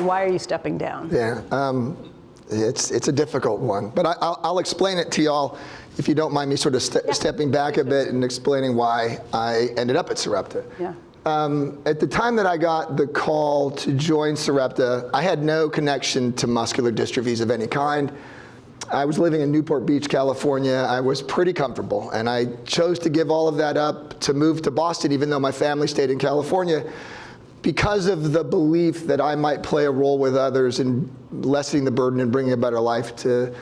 Why are you stepping down? Yeah, it's a difficult one, but I'll explain it to y'all if you don't mind me sort of stepping back a bit and explaining why I ended up at Sarepta. Yeah. At the time that I got the call to join Sarepta, I had no connection to muscular dystrophies of any kind. I was living in Newport Beach, California. I was pretty comfortable, and I chose to give all of that up to move to Boston, even though my family stayed in California, because of the belief that I might play a role with others in lessening the burden and bringing a better life to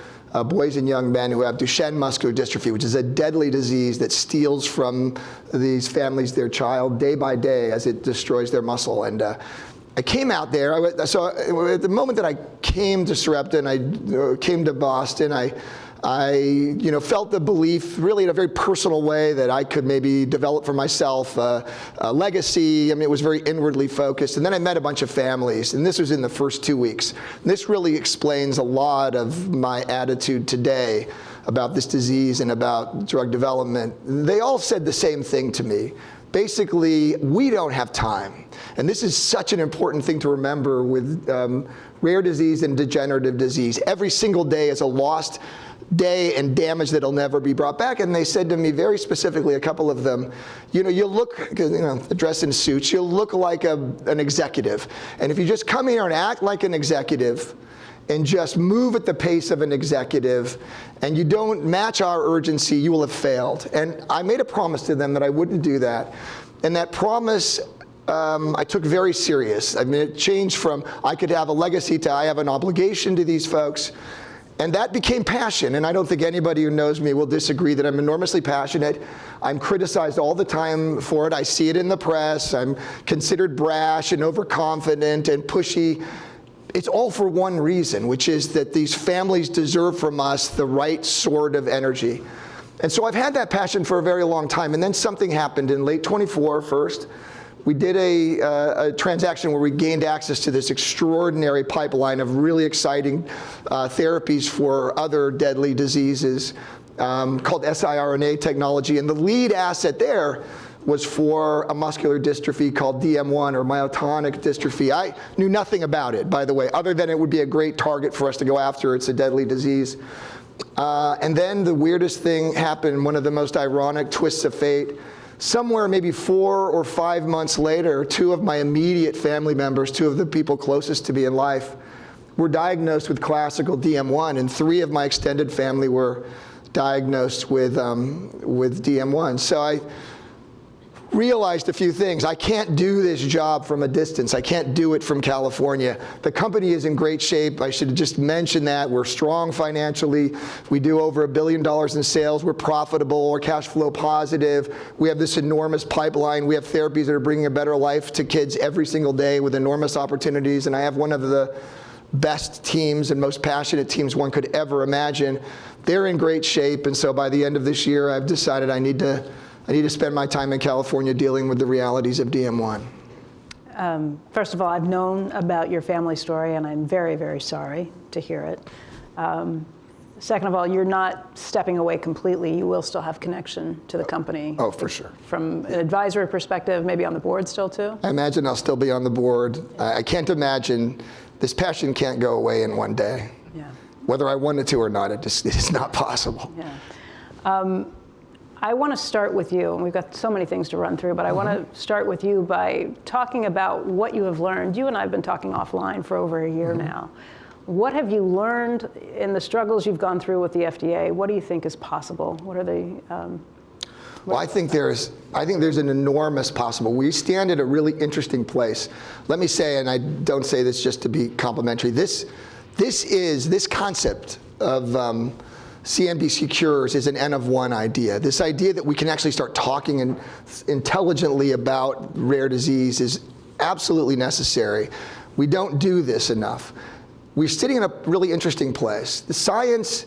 boys and young men who have Duchenne Muscular Dystrophy, which is a deadly disease that steals from these families their child day by day as it destroys their muscle. And I came out there, so at the moment that I came to Sarepta and I came to Boston, I felt the belief really in a very personal way that I could maybe develop for myself a legacy. I mean, it was very inwardly focused. And then I met a bunch of families, and this was in the first 2 weeks. And this really explains a lot of my attitude today about this disease and about drug development. They all said the same thing to me. Basically, we don't have time. And this is such an important thing to remember with rare disease and degenerative disease. Every single day is a lost day and damage that'll never be brought back. And they said to me very specifically, a couple of them, you look, dressed in suits, you'll look like an executive. And if you just come here and act like an executive and just move at the pace of an executive and you don't match our urgency, you will have failed. And I made a promise to them that I wouldn't do that. And that promise I took very serious. I mean, it changed from I could have a legacy to I have an obligation to these folks. And that became passion, and I don't think anybody who knows me will disagree that I'm enormously passionate. I'm criticized all the time for it. I see it in the press. I'm considered brash and overconfident and pushy. It's all for one reason, which is that these families deserve from us the right sort of energy. And so I've had that passion for a very long time, and then something happened in late 24 first. We did a transaction where we gained access to this extraordinary pipeline of really exciting therapies for other deadly diseases called siRNA technology. And the lead asset there was for a muscular dystrophy called DM1 or myotonic dystrophy. I knew nothing about it, by the way, other than it would be a great target for us to go after. It's a deadly disease. And then the weirdest thing happened, one of the most ironic twists of fate. Somewhere maybe 4 or 5 months later, 2 of my immediate family members, 2 of the people closest to me in life, were diagnosed with classical DM1, and 3 of my extended family were diagnosed with DM1. So I realized a few things. I can't do this job from a distance. I can't do it from California. The company is in great shape. I should just mention that. We're strong financially. We do over $1 billion in sales. We're profitable. We're cash flow positive. We have this enormous pipeline. We have therapies that are bringing a better life to kids every single day with enormous opportunities. And I have one of the best teams and most passionate teams one could ever imagine. They're in great shape. And so by the end of this year, I've decided I need to spend my time in California dealing with the realities of DM1. First of all, I've known about your family story, and I'm very, very sorry to hear it. Second of all, you're not stepping away completely. You will still have connection to the company. Oh, for sure. From an advisory perspective, maybe on the board still too? I imagine I'll still be on the board. I can't imagine, this passion can't go away in one day. Yeah. Whether I wanted to or not, it's not possible. Yeah. I want to start with you, and we've got so many things to run through, but I want to start with you by talking about what you have learned. You and I have been talking offline for over a year now. What have you learned in the struggles you've gone through with the FDA? What do you think is possible? What are the well, I think there's an enormous possible. We stand at a really interesting place. Let me say, and I don't say this just to be complimentary, this concept of CNBC cures is an N of 1 idea. This idea that we can actually start talking intelligently about rare disease is absolutely necessary. We don't do this enough. We're sitting in a really interesting place. The science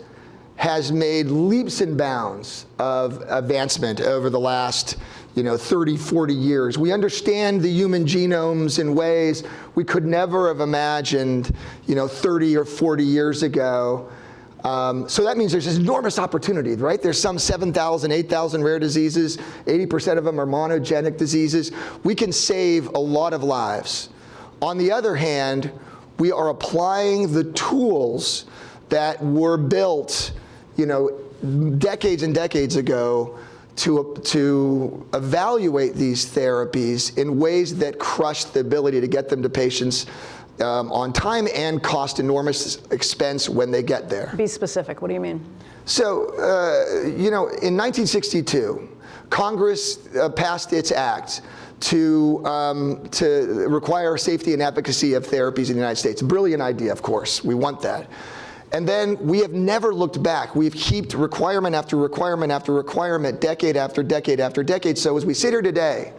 has made leaps and bounds of advancement over the last 30, 40 years. We understand the human genomes in ways we could never have imagined 30 or 40 years ago. So that means there's this enormous opportunity, right? There's some 7,000, 8,000 rare diseases. 80% of them are monogenic diseases. We can save a lot of lives. On the other hand, We are applying the tools that were built, decades and decades ago to evaluate these therapies in ways that crush the ability to get them to patients on time and cost enormous expense when they get there. Be specific. What do you mean? So, in 1962, Congress passed its act to require safety and efficacy of therapies in the United States. Brilliant idea, of course. We want that. And then we have never looked back. We've heaped requirement after requirement after requirement, decade after decade after decade. So as we sit here today,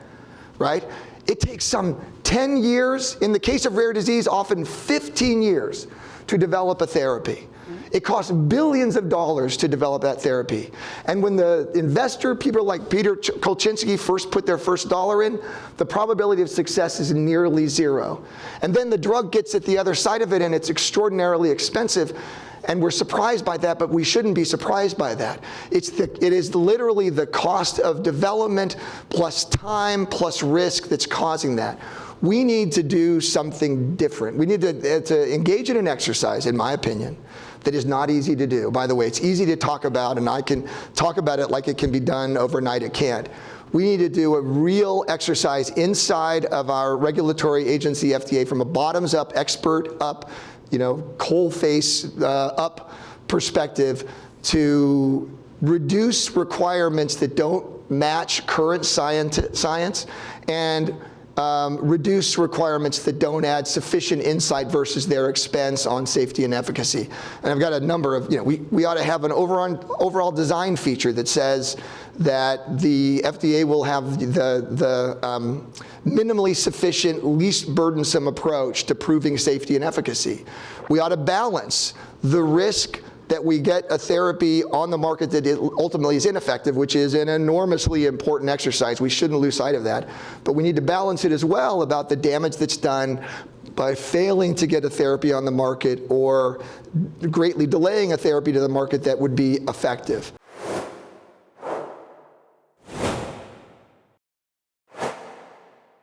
right, it takes some 10 years, in the case of rare disease, often 15 years to develop a therapy. It costs billions of dollars to develop that therapy. And when the investor, people like Peter Kolchinsky, first put their first dollar in, the probability of success is nearly zero. And then the drug gets at the other side of it and it's extraordinarily expensive. And we're surprised by that, but we shouldn't be surprised by that. It is literally the cost of development plus time plus risk that's causing that. We need to do something different. We need to engage in an exercise, in my opinion, that is not easy to do. By the way, it's easy to talk about, and I can talk about it like it can be done overnight. It can't. We need to do a real exercise inside of our regulatory agency, FDA, from a bottoms-up, expert-up, coal-face up perspective to reduce requirements that don't match current science and reduce requirements that don't add sufficient insight versus their expense on safety and efficacy. And I've got a number of, we ought to have an overall design feature that says that the FDA will have the minimally sufficient, least burdensome approach to proving safety and efficacy. We ought to balance the risk that we get a therapy on the market that ultimately is ineffective, which is an enormously important exercise. We shouldn't lose sight of that. But we need to balance it as well about the damage that's done by failing to get a therapy on the market or greatly delaying a therapy to the market that would be effective.